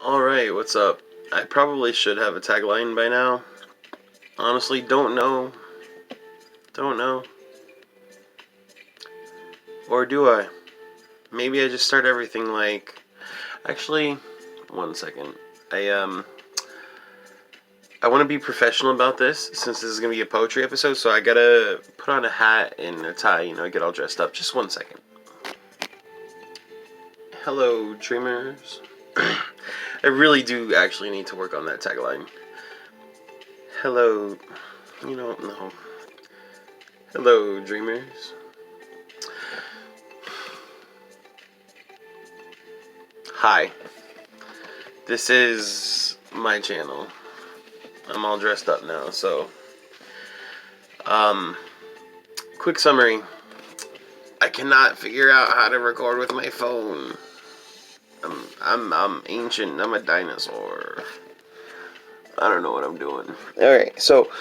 Alright, what's up? I probably should have a tagline by now. Honestly, don't know. Don't know. Or do I? Maybe I just start everything like... Actually, one second. I want to be professional about this, since this is going to be a poetry episode, so I gotta put on a hat and a tie, get all dressed up. Just one second. Hello, dreamers. I really do actually need to work on that tagline. Hello... no. Hello, dreamers. Hi. This is my channel. I'm all dressed up now, so... Quick summary. I cannot figure out how to record with my phone. I'm ancient. I'm a dinosaur. I don't know what I'm doing. Alright, so...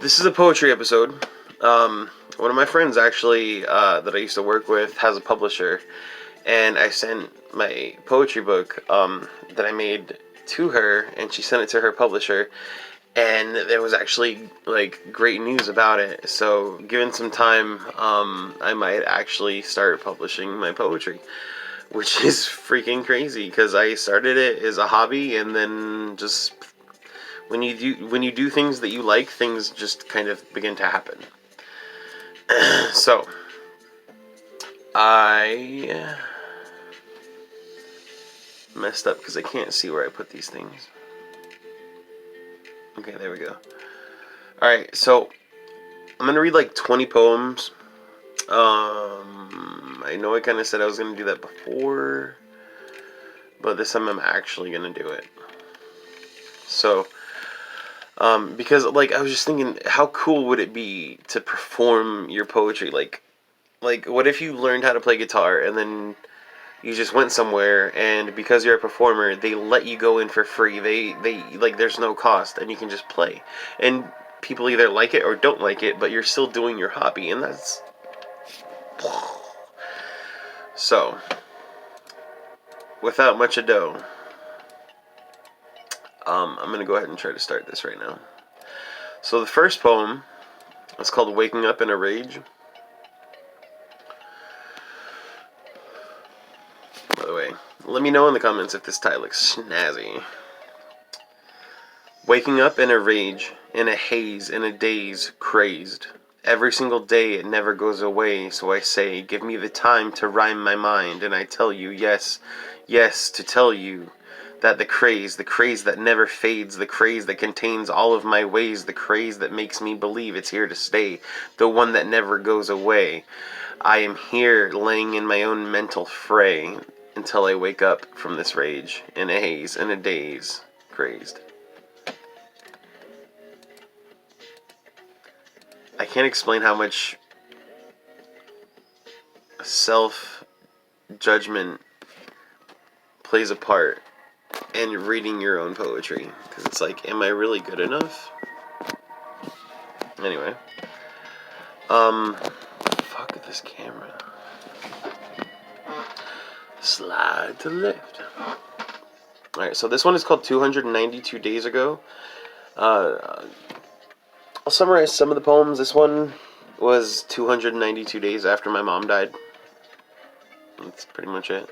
This is a poetry episode. One of my friends, actually, that I used to work with, has a publisher. And I sent my poetry book, that I made to her, and she sent it to her publisher. And there was actually, great news about it. So, given some time, I might actually start publishing my poetry. Which is freaking crazy, because I started it as a hobby, and then just... When you do things that you like, things just kind of begin to happen. So, I messed up because I can't see where I put these things. Okay, there we go. Alright, so I'm going to read like 20 poems. I know I kind of said I was going to do that before, but this time I'm actually going to do it. So, because, I was just thinking, how cool would it be to perform your poetry? Like, what if you learned how to play guitar, and then you just went somewhere, and because you're a performer, they let you go in for free. They there's no cost, and you can just play. And people either like it or don't like it, but you're still doing your hobby, and that's... So, without much ado, I'm going to go ahead and try to start this right now. So the first poem is called Waking Up in a Rage. By the way, let me know in the comments if this tie looks snazzy. Waking up in a rage, in a haze, in a daze, crazed. Every single day it never goes away, so I say, give me the time to rhyme my mind, and I tell you, yes, yes, to tell you that the craze that never fades, the craze that contains all of my ways, the craze that makes me believe it's here to stay, the one that never goes away. I am here laying in my own mental fray until I wake up from this rage, in a haze, in a daze, crazed. I can't explain how much self-judgment plays a part in reading your own poetry. Because it's like, am I really good enough? Anyway. Fuck this camera. Slide to the left. Alright, so this one is called 292 Days Ago. I'll summarize some of the poems. This one was 292 days after my mom died. That's pretty much it.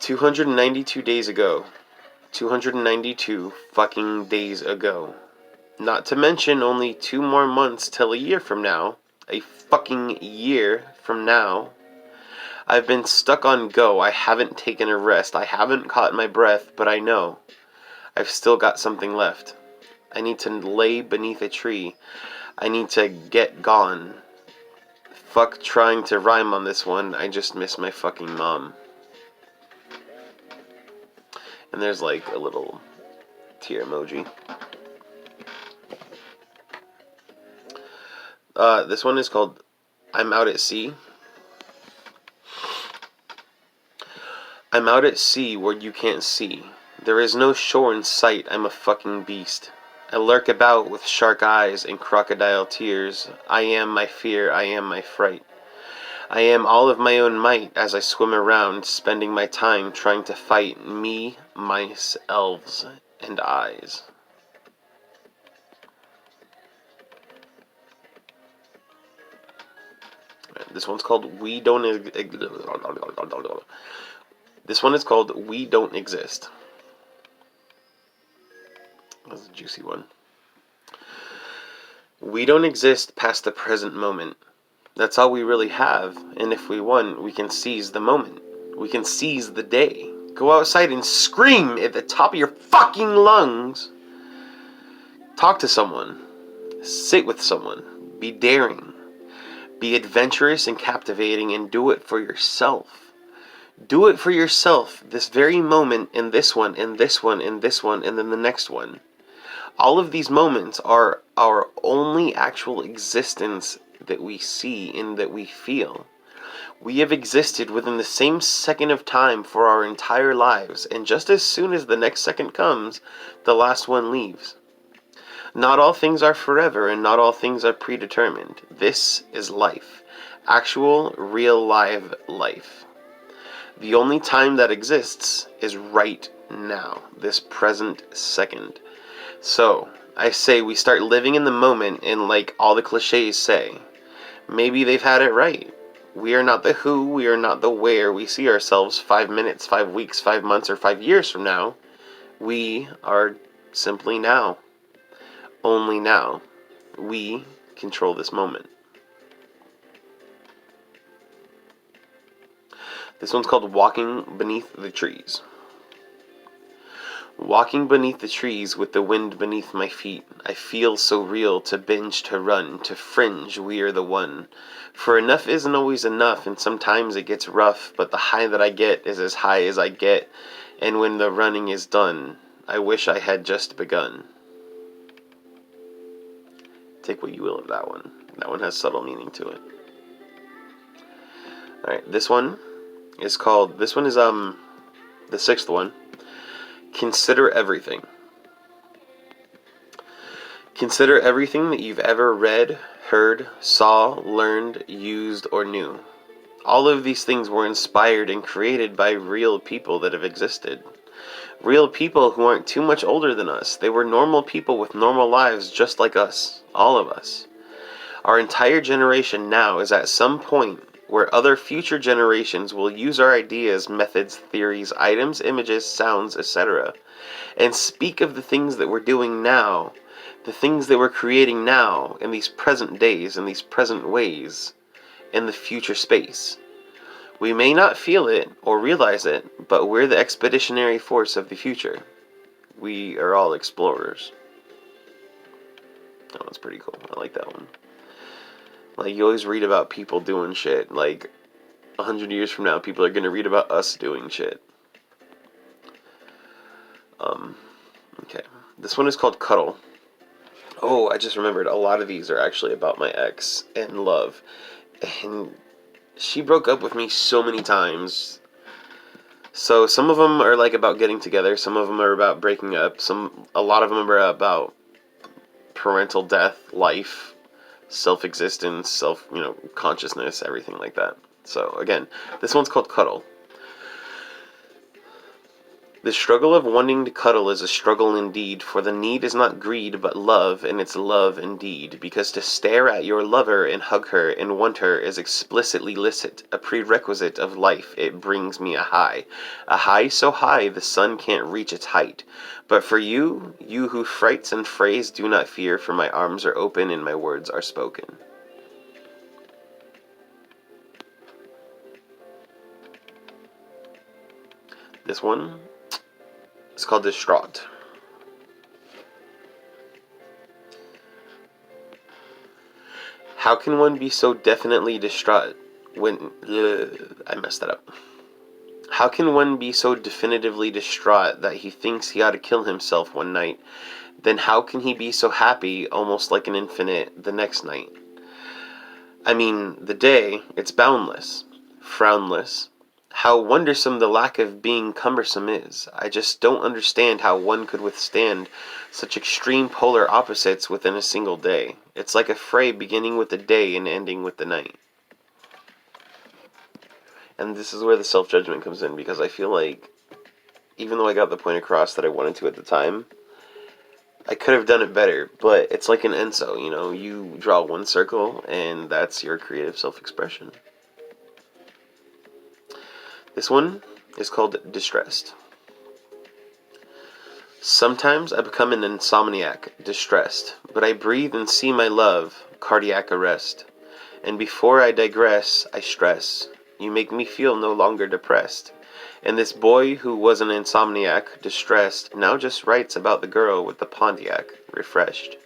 292 days ago. 292 fucking days ago. Not to mention only 2 more months till a year from now. A fucking year from now. I've been stuck on go. I haven't taken a rest. I haven't caught my breath, but I know I've still got something left. I need to lay beneath a tree. I need to get gone. Fuck trying to rhyme on this one. I just miss my fucking mom. And there's like a little tear emoji. This one is called I'm Out at Sea. I'm out at sea where you can't see. There is no shore in sight. I'm a fucking beast. I lurk about with shark eyes and crocodile tears. I am my fear. I am my fright. I am all of my own might as I swim around, spending my time trying to fight me, mice, elves, and eyes. This one's called We Don't. This one is called We Don't Exist. That's a juicy one. We don't exist past the present moment. That's all we really have, and if we want, we can seize the moment. We can seize the day. Go outside and scream at the top of your fucking lungs. Talk to someone. Sit with someone. Be daring. Be adventurous and captivating, and do it for yourself. Do it for yourself this very moment, in this one, in this one, in this one, and then the next one. All of these moments are our only actual existence that we see and that we feel. We have existed within the same second of time for our entire lives, and just as soon as the next second comes, the last one leaves. Not all things are forever, and not all things are predetermined. This is life. Actual, real, live life. The only time that exists is right now, this present second. So, I say we start living in the moment, and like all the cliches say, maybe they've had it right. We are not the who, we are not the where we see ourselves 5 minutes, 5 weeks, 5 months, or 5 years from now. We are simply now. Only now. We control this moment. This one's called Walking Beneath the Trees. Walking beneath the trees with the wind beneath my feet, I feel so real to binge, to run, to fringe, we are the one. For enough isn't always enough, and sometimes it gets rough, but the high that I get is as high as I get, and when the running is done, I wish I had just begun. Take what you will of that one. That one has subtle meaning to it. Alright, this one is the sixth one. Consider everything. Consider everything that you've ever read, heard, saw, learned, used, or knew. All of these things were inspired and created by real people that have existed. Real people who aren't too much older than us. They were normal people with normal lives just like us. All of us. Our entire generation now is at some point where other future generations will use our ideas, methods, theories, items, images, sounds, etc., and speak of the things that we're doing now, the things that we're creating now, in these present days, in these present ways, in the future space. We may not feel it or realize it, but we're the expeditionary force of the future. We are all explorers. That one's pretty cool. I like that one. Like, you always read about people doing shit. Like, 100 years from now, people are going to read about us doing shit. Okay. This one is called Cuddle. Oh, I just remembered. A lot of these are actually about my ex and love. And she broke up with me so many times. So some of them are like about getting together. Some of them are about breaking up. A lot of them are about parental death, life, self-existence, consciousness, everything like that. So again, this one's called Cuddle. The struggle of wanting to cuddle is a struggle indeed, for the need is not greed but love, and it's love indeed, because to stare at your lover and hug her and want her is explicitly licit, a prerequisite of life. It brings me a high so high the sun can't reach its height. But for you who frights and frays, do not fear, for my arms are open and my words are spoken. This one is called Distraught. How can one be so definitely distraught when... I messed that up. How can one be so definitively distraught that he thinks he ought to kill himself one night? Then how can he be so happy, almost like an infinite, the next night? I mean, the day, it's boundless, frownless. How wondersome the lack of being cumbersome is. I just don't understand how one could withstand such extreme polar opposites within a single day. It's like a fray beginning with the day and ending with the night. And this is where the self-judgment comes in, because I feel like, even though I got the point across that I wanted to at the time, I could have done it better. But it's like an Enso, you know? You draw one circle, and that's your creative self-expression. This one is called Distressed. Sometimes I become an insomniac, distressed, but I breathe and see my love, cardiac arrest. And before I digress, I stress. You make me feel no longer depressed. And this boy who was an insomniac, distressed, now just writes about the girl with the Pontiac, refreshed.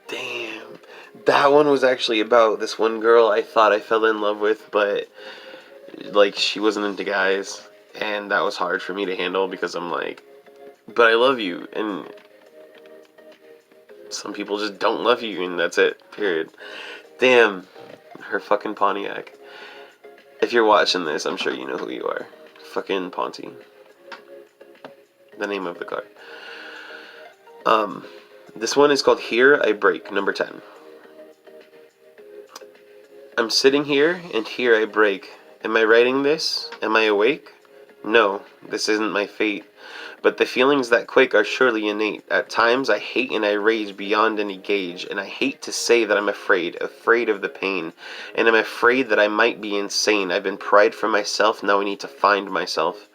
Damn. That one was actually about this one girl I thought I fell in love with, but, like, she wasn't into guys. And that was hard for me to handle, because I'm like, but I love you. And some people just don't love you, and that's it. Period. Damn. Her fucking Pontiac. If you're watching this, I'm sure you know who you are. Fucking Ponty. The name of the car. This one is called Here I Break, number 10. I'm sitting here, and here I break. Am I writing this? Am I awake? No, this isn't my fate. But the feelings that quake are surely innate. At times I hate and I rage beyond any gauge, and I hate to say that I'm afraid of the pain, and I'm afraid that I might be insane. I've been pried from myself, now I need to find myself.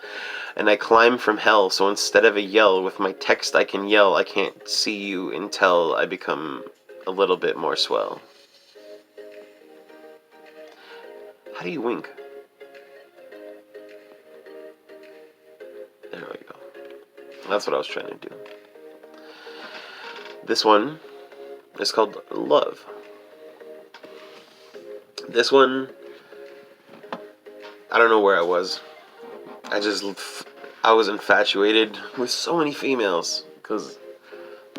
And I climb from hell, so instead of a yell, with my text I can yell, I can't see you until I become a little bit more swell. How do you wink? There we go. That's what I was trying to do. This one is called Love. This one, I don't know where I was. I was infatuated with so many females, because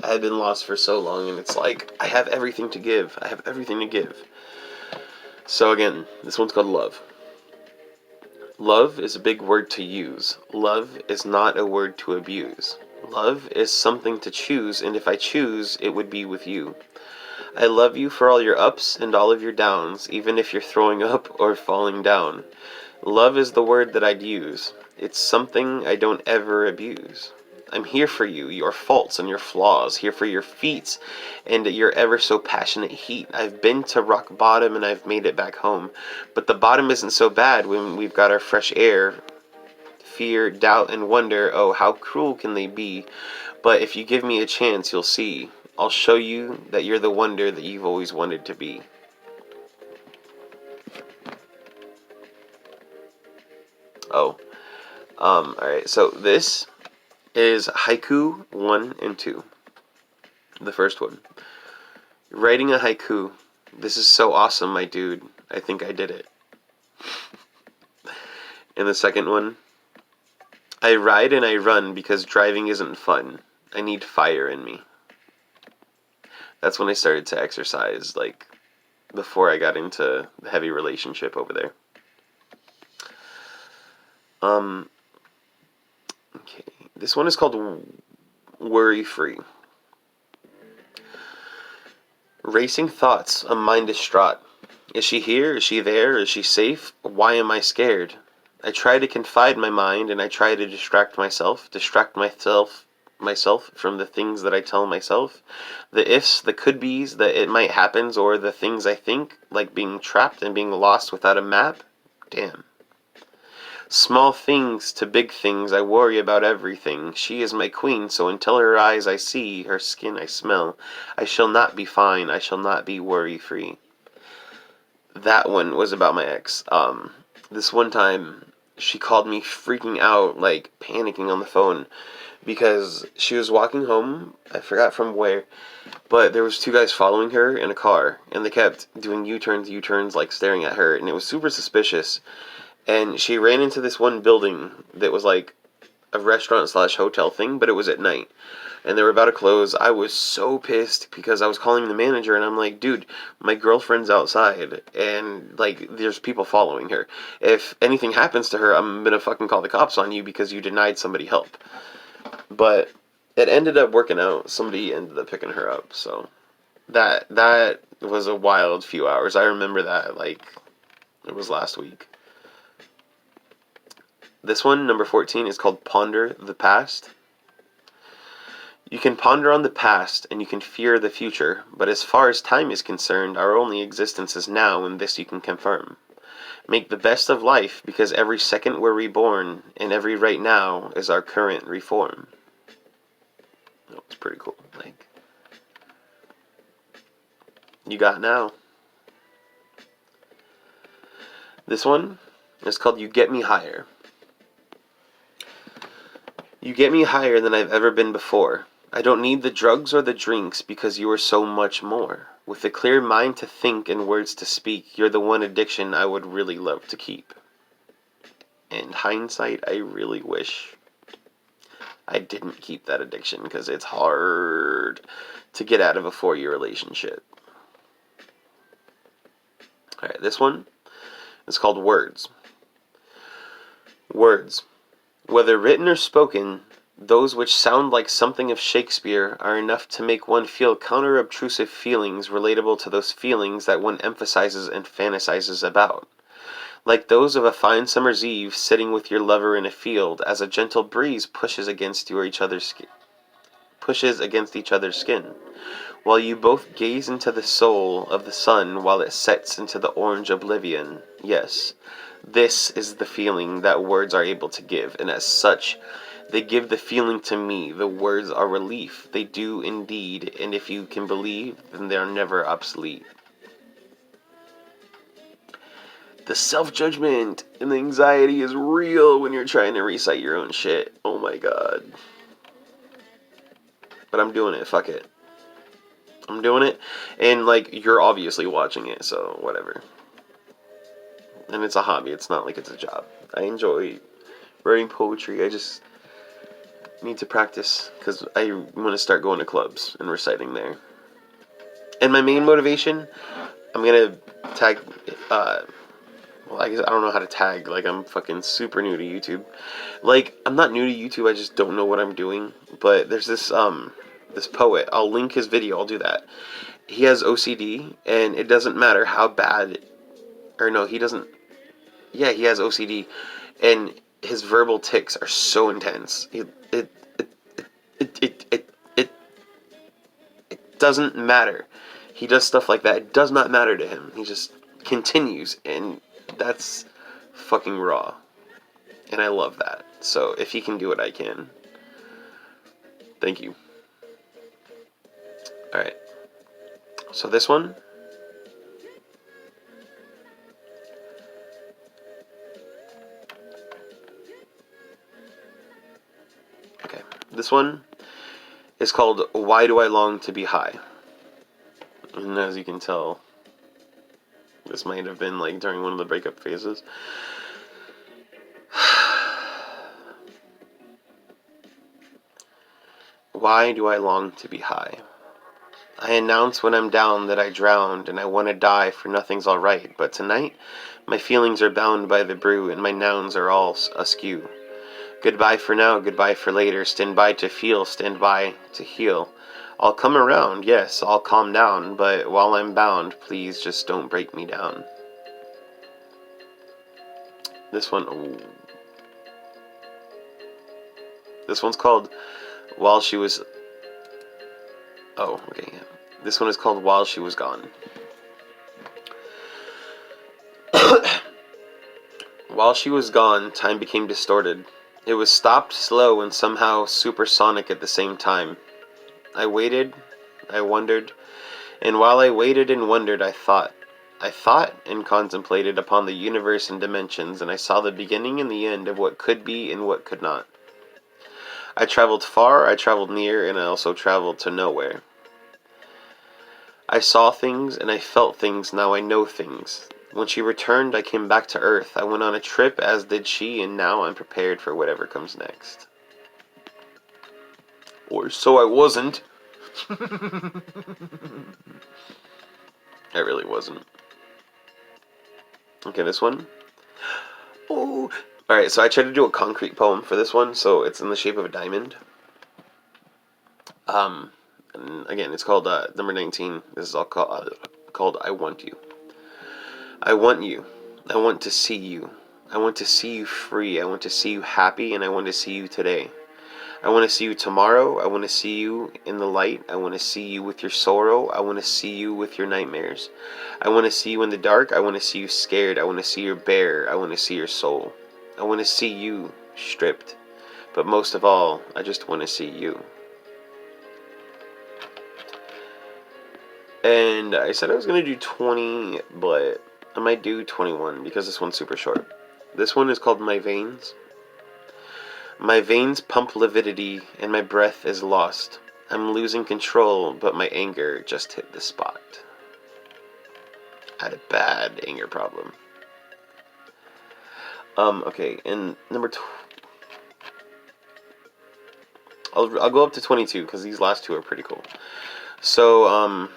I had been lost for so long, and it's like, I have everything to give. I have everything to give. So again, this one's called Love. Love is a big word to use. Love is not a word to abuse. Love is something to choose, and if I choose, it would be with you. I love you for all your ups and all of your downs, even if you're throwing up or falling down. Love is the word that I'd use. It's something I don't ever abuse. I'm here for you, your faults and your flaws, here for your feats and your ever so passionate heat. I've been to rock bottom and I've made it back home. But the bottom isn't so bad when we've got our fresh air. Fear, doubt, and wonder, oh, how cruel can they be? But if you give me a chance, you'll see. I'll show you that you're the wonder that you've always wanted to be. Oh. Alright, so this is haiku 1 and 2. The first one. Writing a haiku. This is so awesome, my dude. I think I did it. And the second one. I ride and I run because driving isn't fun. I need fire in me. That's when I started to exercise, like, before I got into the heavy relationship over there. Okay. This one is called Worry Free. Racing thoughts, a mind distraught. Is she here? Is she there? Is she safe? Why am I scared? I try to confide my mind, and I try to distract myself from the things that I tell myself, the ifs, the could-bes, that it might happen, or the things I think, like being trapped and being lost without a map. Damn. Small things to big things, I worry about everything. She is my queen, so until her eyes I see, her skin I smell, I shall not be fine, I shall not be worry-free. That one was about my ex. This one time, she called me freaking out, like panicking on the phone, because she was walking home, I forgot from where, but there was two guys following her in a car, and they kept doing U-turns, like staring at her, and it was super suspicious. And she ran into this one building that was like a restaurant slash hotel thing, but it was at night. And they were about to close. I was so pissed because I was calling the manager and I'm like, dude, my girlfriend's outside and like there's people following her. If anything happens to her, I'm gonna fucking call the cops on you because you denied somebody help. But it ended up working out. Somebody ended up picking her up. So that was a wild few hours. I remember that like It was last week. This one, number 14, is called Ponder the Past. You can ponder on the past, and you can fear the future, but as far as time is concerned, our only existence is now, and this you can confirm. Make the best of life, because every second we're reborn, and every right now is our current reform. That was pretty cool. Like, you got now. This one is called You Get Me Higher. You get me higher than I've ever been before. I don't need the drugs or the drinks because you are so much more. With a clear mind to think and words to speak, you're the one addiction I would really love to keep. In hindsight, I really wish I didn't keep that addiction because it's hard to get out of a 4-year relationship. Alright, this one is called Words. Words. Whether written or spoken, those which sound like something of Shakespeare are enough to make one feel counter-obtrusive feelings relatable to those feelings that one emphasizes and fantasizes about. Like those of a fine summer's eve sitting with your lover in a field as a gentle breeze pushes against each other's skin, while you both gaze into the soul of the sun while it sets into the orange oblivion. Yes, this is the feeling that words are able to give, and as such, they give the feeling to me. The words are relief. They do indeed, and if you can believe, then they are never obsolete. The self-judgment and the anxiety is real when you're trying to recite your own shit. Oh my god. But I'm doing it. Fuck it. I'm doing it. And, like, you're obviously watching it, so whatever. And it's a hobby. It's not like it's a job. I enjoy writing poetry. I just need to practice because I want to start going to clubs and reciting there. And my main motivation, I'm going to tag... well, I guess I don't know how to tag. Like, I'm fucking super new to YouTube. Like, I'm not new to YouTube. I just don't know what I'm doing. But there's this poet. I'll link his video. I'll do that. He has OCD, and it doesn't matter how bad... Or no, he doesn't... Yeah, he has OCD, and his verbal tics are so intense. It doesn't matter. He does stuff like that. It does not matter to him. He just continues, and that's fucking raw. And I love that. So if he can do it, I can. Thank you. Alright. So this one. Okay. This one is called Why Do I Long to Be High? And as you can tell, this might have been like during one of the breakup phases. Why do I long to be high? I announce when I'm down that I drowned and I want to die for nothing's alright, but tonight my feelings are bound by the brew and my nouns are all askew. Goodbye for now, goodbye for later, stand by to feel, stand by to heal. I'll come around, yes, I'll calm down, but while I'm bound, please just don't break me down. This one, ooh. This one's called While She Was... Oh, okay, yeah. This one is called While She Was Gone. While she was gone, time became distorted. It was stopped, slow, and somehow supersonic at the same time. I waited, I wondered, and while I waited and wondered, I thought and contemplated upon the universe and dimensions, and I saw the beginning and the end of what could be and what could not. I traveled far, I traveled near, and I also traveled to nowhere. I saw things and I felt things, now I know things. When she returned, I came back to Earth. I went on a trip, as did she, and now I'm prepared for whatever comes next. Or so I wasn't. I really wasn't. Okay, this one. Oh! Alright, so I tried to do a concrete poem for this one, so it's in the shape of a diamond. And again, it's called number 19. This is all called I Want You. I want you. I want to see you. I want to see you free. I want to see you happy, and I want to see you today. I want to see you tomorrow. I want to see you in the light. I want to see you with your sorrow. I want to see you with your nightmares. I want to see you in the dark. I want to see you scared. I want to see your bare. I want to see your soul. I want to see you stripped. But most of all, I just want to see you. And I said I was going to do 20, but I might do 21 because this one's super short. This one is called My Veins. My veins pump lividity and my breath is lost. I'm losing control, but my anger just hit the spot. I had a bad anger problem. Okay, and number I'll go up to 22 because these last two are pretty cool. So,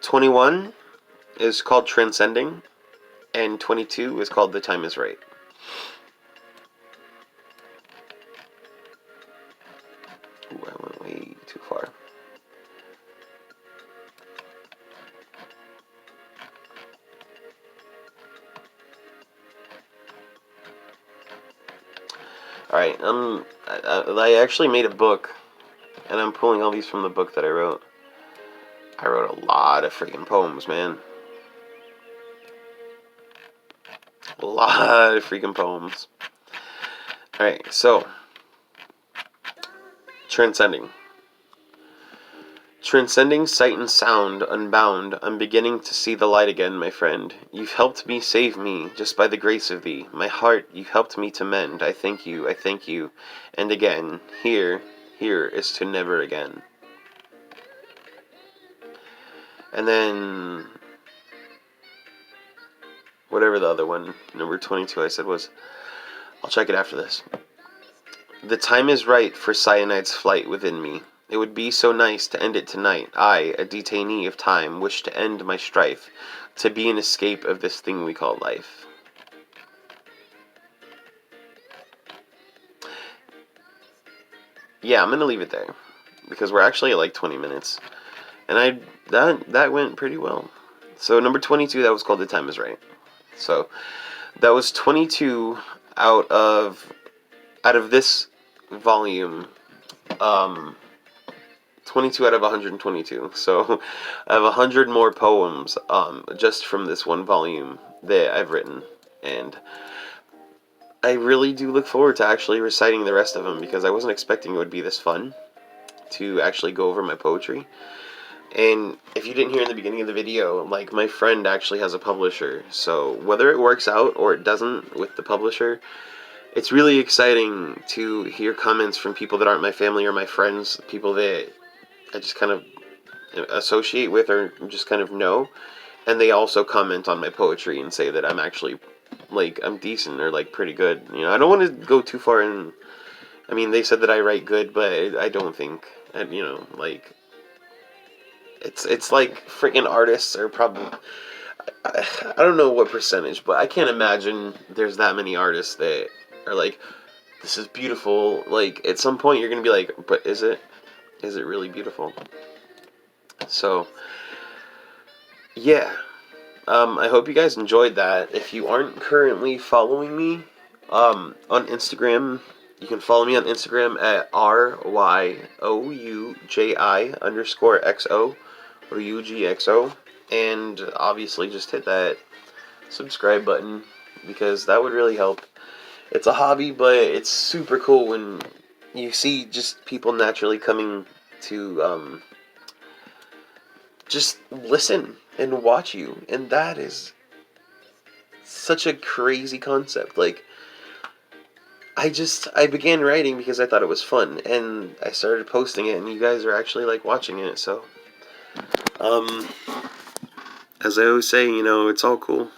21 is called Transcending, and 22 is called The Time Is Right. Ooh, I went way too far. Alright, I actually made a book, and I'm pulling all these from the book that I wrote. I wrote a lot of freaking poems, man. A lot of freaking poems. Alright, so Transcending. Transcending sight and sound, unbound, I'm beginning to see the light again, my friend. You've helped me save me, just by the grace of thee. My heart, you helped me to mend. I thank you, I thank you. And again, here is to never again. And then, whatever the other one, number 22 I said was, I'll check it after this. The time is right for cyanide's flight within me. It would be so nice to end it tonight. I, a detainee of time, wish to end my strife, to be an escape of this thing we call life. Yeah, I'm gonna leave it there because we're actually at like 20 minutes, and that went pretty well. So number 22, that was called The Time Is Right. So that was 22 out of this volume. 22 out of 122. So I have 100 more poems just from this one volume that I've written, and I really do look forward to actually reciting the rest of them because I wasn't expecting it would be this fun to actually go over my poetry. And if you didn't hear in the beginning of the video, like, my friend actually has a publisher, so whether it works out or it doesn't with the publisher, it's really exciting to hear comments from people that aren't my family or my friends, people that I just kind of associate with or just kind of know, and they also comment on my poetry and say that I'm actually, like, I'm decent or, like, pretty good. You know, I don't want to go too far in. I mean, they said that I write good, but I don't think, you know, like, it's like freaking artists are probably, I don't know what percentage, but I can't imagine there's that many artists that are like, this is beautiful. Like, at some point you're gonna be like, but is it really beautiful? So yeah, I hope you guys enjoyed that. If you aren't currently following me on Instagram, you can follow me on Instagram at RYOUJI_XO or UGXO, and obviously just hit that subscribe button because that would really help. It's a hobby, but it's super cool when you see just people naturally coming to just listen and watch you, and that is such a crazy concept. Like, I began writing because I thought it was fun, and I started posting it, and you guys are actually, like, watching it, so as I always say, you know, it's all cool.